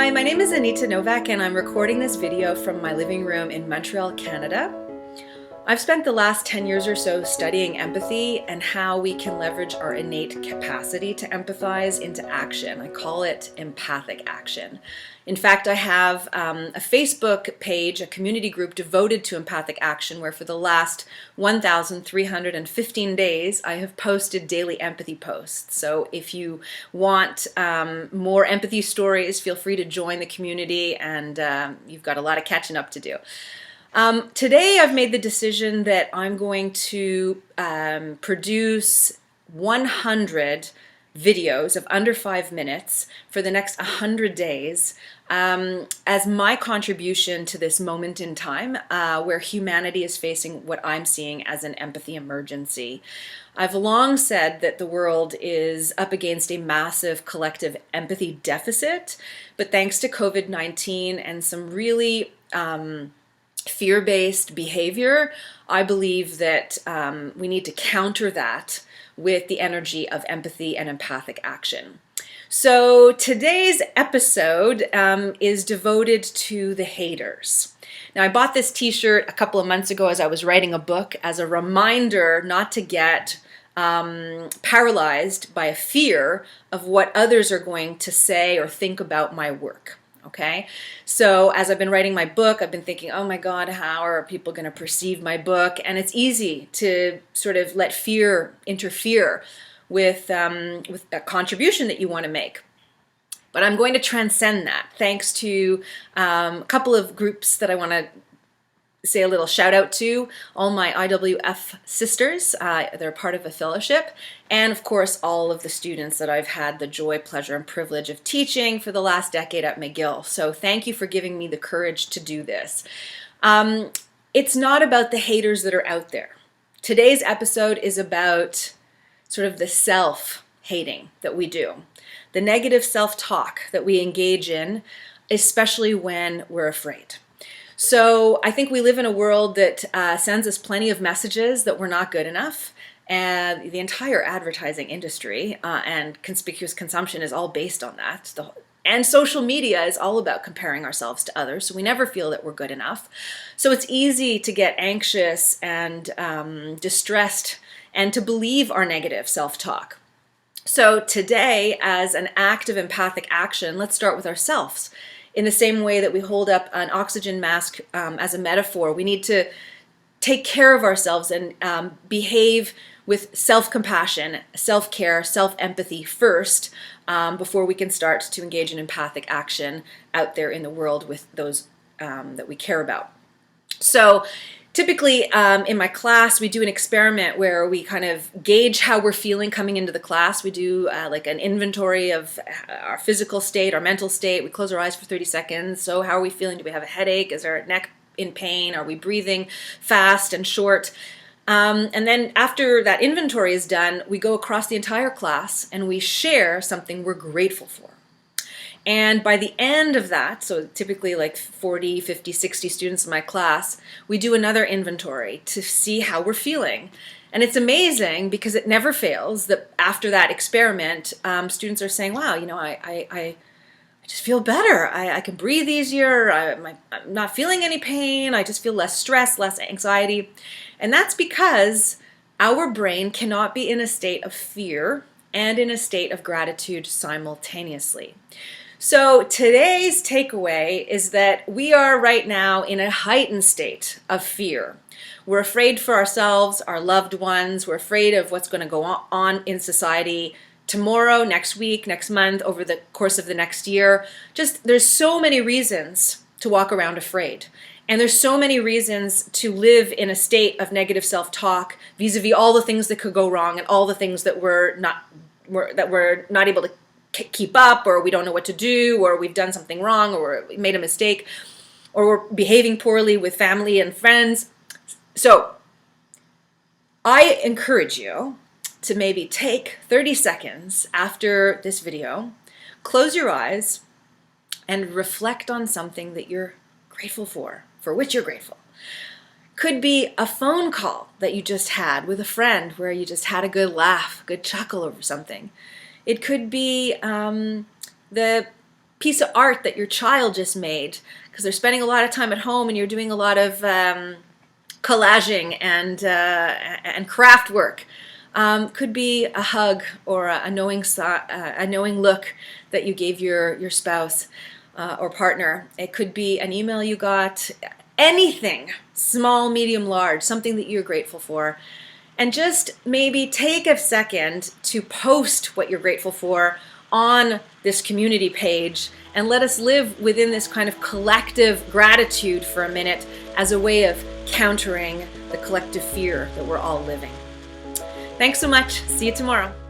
Hi, my name is Anita Nowak and I'm recording this video from my living room in Montreal, Canada. I've spent the last 10 years or so studying empathy and how we can leverage our innate capacity to empathize into action. I call it empathic action. In fact, I have a Facebook page, a community group devoted to empathic action, where for the last 1,315 days, I have posted daily empathy posts. So if you want more empathy stories, feel free to join the community, and you've got a lot of catching up to do. Today I've made the decision that I'm going to produce 100 videos of under 5 minutes for the next 100 days as my contribution to this moment in time where humanity is facing what I'm seeing as an empathy emergency. I've long said that the world is up against a massive collective empathy deficit, but thanks to COVID-19 and some really fear-based behavior, I believe that we need to counter that with the energy of empathy and empathic action. So today's episode is devoted to the haters. Now, I bought this t-shirt a couple of months ago as I was writing a book as a reminder not to get paralyzed by a fear of what others are going to say or think about my work. Okay, so as I've been writing my book, I've been thinking, oh my God, how are people going to perceive my book? And it's easy to sort of let fear interfere with a contribution that you want to make. But I'm going to transcend that thanks to a couple of groups that I want to say a little shout out to, all my IWF sisters, they're part of a fellowship, and of course all of the students that I've had the joy, pleasure, and privilege of teaching for the last decade at McGill. So thank you for giving me the courage to do this. It's not about the haters that are out there. Today's episode is about sort of the self-hating that we do, the negative self-talk that we engage in, especially when we're afraid. So I think we live in a world that sends us plenty of messages that we're not good enough, and the entire advertising industry and conspicuous consumption is all based on that. And social media is all about comparing ourselves to others, so we never feel that we're good enough. So it's easy to get anxious and distressed and to believe our negative self-talk. So today, as an act of empathic action, let's start with ourselves. In the same way that we hold up an oxygen mask as a metaphor, we need to take care of ourselves and behave with self-compassion, self-care, self-empathy first before we can start to engage in empathic action out there in the world with those that we care about. So typically in my class, we do an experiment where we kind of gauge how we're feeling coming into the class. We do like an inventory of our physical state, our mental state. We close our eyes for 30 seconds. So how are we feeling? Do we have a headache? Is our neck in pain? Are we breathing fast and short? And then after that inventory is done, we go across the entire class and we share something we're grateful for. And by the end of that, so typically like 40, 50, 60 students in my class, we do another inventory to see how we're feeling. And it's amazing because it never fails that after that experiment, students are saying, wow, you know, I just feel better. I can breathe easier. I'm not feeling any pain. I just feel less stress, less anxiety. And that's because our brain cannot be in a state of fear and in a state of gratitude simultaneously. So today's takeaway is that we are right now in a heightened state of fear. We're afraid for ourselves, our loved ones. We're afraid of what's going to go on in society tomorrow, next week, next month, over the course of the next year. Just there's so many reasons to walk around afraid. And there's so many reasons to live in a state of negative self-talk vis-a-vis all the things that could go wrong and all the things that we're not able to keep up, or we don't know what to do, or we've done something wrong, or we made a mistake, or we're behaving poorly with family and friends. So I encourage you to maybe take 30 seconds after this video, close your eyes, and reflect on something that you're grateful for which you're grateful. Could be a phone call that you just had with a friend where you just had a good laugh, good chuckle over something. It could be the piece of art that your child just made, because they're spending a lot of time at home and you're doing a lot of collaging and craft work. Could be a hug or a knowing look that you gave your spouse or partner. It could be an email you got, anything, small, medium, large, something that you're grateful for. And just maybe take a second to post what you're grateful for on this community page, and let us live within this kind of collective gratitude for a minute as a way of countering the collective fear that we're all living. Thanks so much. See you tomorrow.